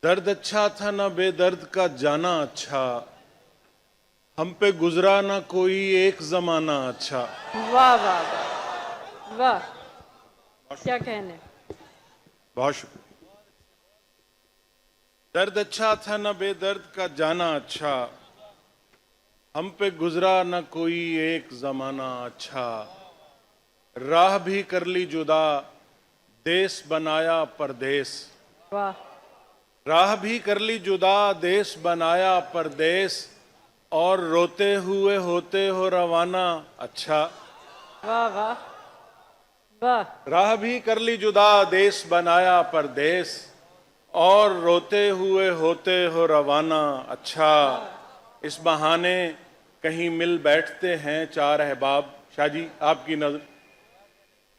दर्द अच्छा था ना बेदर्द का जाना अच्छा, हम पे गुजरा ना कोई एक जमाना अच्छा। वाह वाह वाह वाह, क्या कहने। बहुत शुक्रिया। दर्द अच्छा था ना बेदर्द का जाना अच्छा, हम पे गुजरा ना कोई एक जमाना अच्छा। राह भी कर ली जुदा, देश बनाया परदेश। वाह राह भी कर ली जुदा, देश बनाया परदेश। और रोते हुए होते हो रवाना अच्छा। वाह वाह वाह। राह भी कर ली जुदा, देश बनाया परदेश। और रोते हुए होते हो रवाना अच्छा। इस बहाने कहीं मिल बैठते हैं चार अहबाब। शाह जी आपकी नजर।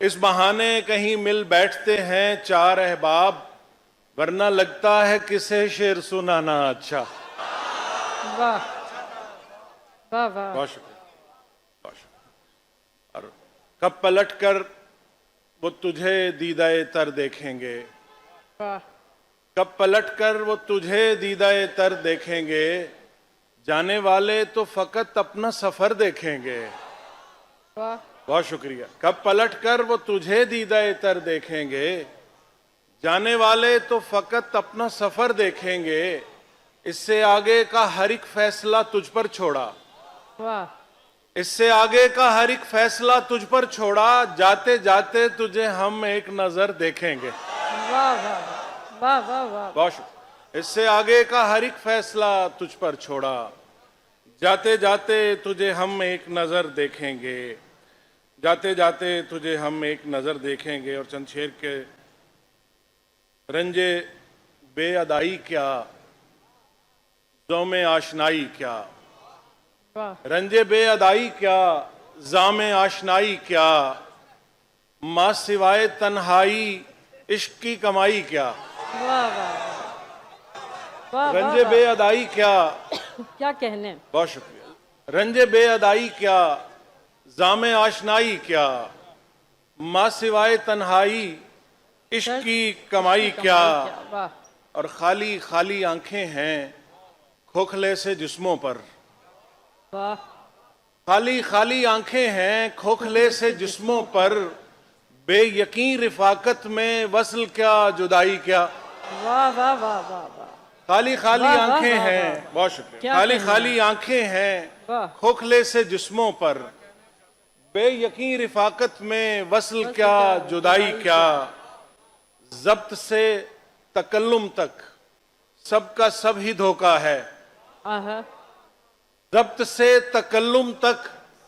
इस बहाने कहीं मिल बैठते हैं चार अहबाब, वरना लगता है किसे शेर सुनाना अच्छा। वाह वाह वाह। बहुत शुक्रिया, बहुत शुक्रिया। और कब पलट कर वो तुझे दीदाए तर देखेंगे, वाह कब पलट कर वो तुझे दीदाए तर देखेंगे। जाने वाले तो फकत अपना सफर देखेंगे। वाह। बहुत शुक्रिया। कब पलट कर वो तुझे दीदाए तर देखेंगे, जाने वाले तो फकत अपना सफर देखेंगे। इससे आगे का हर एक फैसला तुझ पर छोड़ा, वाह इससे आगे का हर एक फैसला तुझ पर छोड़ा। जाते जाते तुझे हम एक नजर देखेंगे। वाह वाह वाह वाह वाह। बहुत शुक्रिया। इससे आगे का हर एक फैसला तुझ पर छोड़ा, जाते जाते तुझे हम एक नजर देखेंगे। जाते जाते तुझे हम एक नजर देखेंगे। और चंद शेर के रंजे बेअदाई क्या, ज़ौमे आशनाई क्या। वाह रंजे बेअदाई क्या, ज़ामे आशनाई क्या। माँ सिवाय तन्हाई इश्क की कमाई क्या। वाह वाह वाह रंजे वाह। बेअदाई क्या। क्या कहने। बहुत शुक्रिया। रंजे बेअदाई क्या, ज़ामे आशनाई क्या। माँ सिवाय तन्हाई इश्क की कमाई क्या। वाह और खाली खाली आंखें हैं खोखले से जिस्मों पर। वाह। खाली खाली आंखें हैं खोखले से जिस्मों पर। बेयकीन रिफाकत में वसल क्या जुदाई क्या। वाह वाह वाह वाह वाह। खाली खाली वाह, वाह, आंखें वाह, हैं। वाह। बहुत शुक्रिया। क्या खाली कहना। खाली आंखें हैं वाह। खोखले से जिस्मों पर। बेयकीन रिफाकत में वसल वसल क्या क्या, जुदाई जुदाई क्या। जब्त से तकल्लुम तक सबका सब ही धोखा है। आहा। जब्त से तकल्लुम तक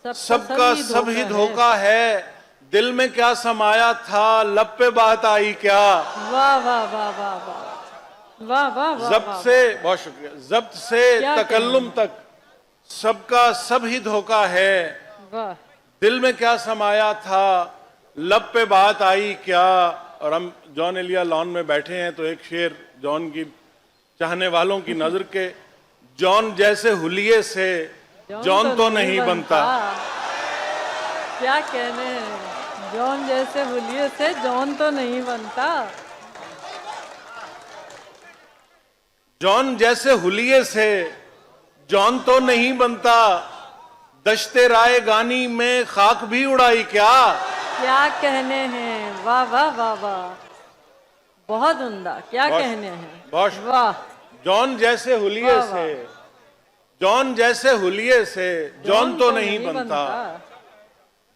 सबका सब ही धोखा है। दिल में क्या समाया था लब पे बात आई क्या। वाह वाह वाह वाह वाह वाह वाह वाह। जब्त से, बहुत शुक्रिया। जब्त से क्या तकल्लुम तक सबका सब ही धोखा है। वाह दिल में क्या समाया था लब पे बात आई क्या। और हम जॉन एलिया लॉन में बैठे हैं तो एक शेर जॉन की चाहने वालों की नजर के। जॉन जैसे हुलिये से जॉन तो नहीं बनता। क्या कहने हैं। जॉन जैसे हुलिये से जॉन तो नहीं बनता। जॉन जैसे हुलिये से जॉन तो नहीं बनता। दश्ते राय गानी में खाक भी उड़ाई क्या। क्या कहने हैं। वाह वाह वाह वाह, बहुत उम्दा। क्या कहने हैं। बहुत वाह। जॉन जैसे हुलिये वाह, से जॉन जैसे हुलिये से जॉन तो नहीं बनता।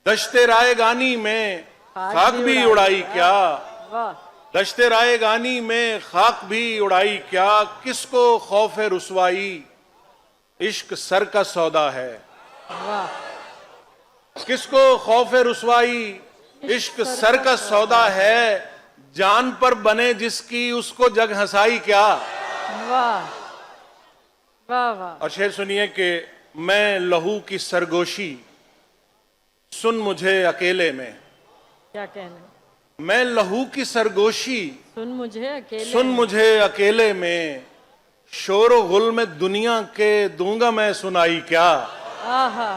दश्ते राय गानी में खाक भी उड़ाई क्या। वाह दश्ते राय गानी में खाक भी उड़ाई क्या। किसको खौफ रुसवाई इश्क सर का सौदा है। वाह। किसको खौफ रुसवाई इश्क सर का सौदा है। जान पर बने जिसकी उसको जग हंसाई क्या। वाह वाह वाह। और शेर सुनिए कि मैं लहू की सरगोशी सुन मुझे अकेले में। क्या कहने। मैं लहू की सरगोशी सुन मुझे अकेले सुन मुझे अकेले में। शोर गुल में दुनिया के दूंगा मैं सुनाई क्या। आहा।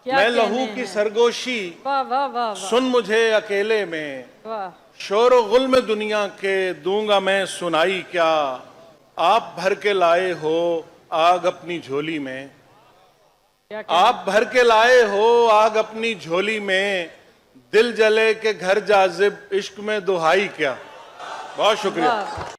क्या मैं कहने लहू की हैं। सरगोशी वाह वाह वाह वाह। सुन मुझे अकेले में। वाह शोर गुल में दुनिया के दूंगा मैं सुनाई क्या। आप भर के लाए हो आग अपनी झोली में, क्या कहने आप भर के लाए हो आग अपनी झोली में, दिल जले के घर जाजिब इश्क में दुहाई क्या। बहुत शुक्रिया। वाह, वाह।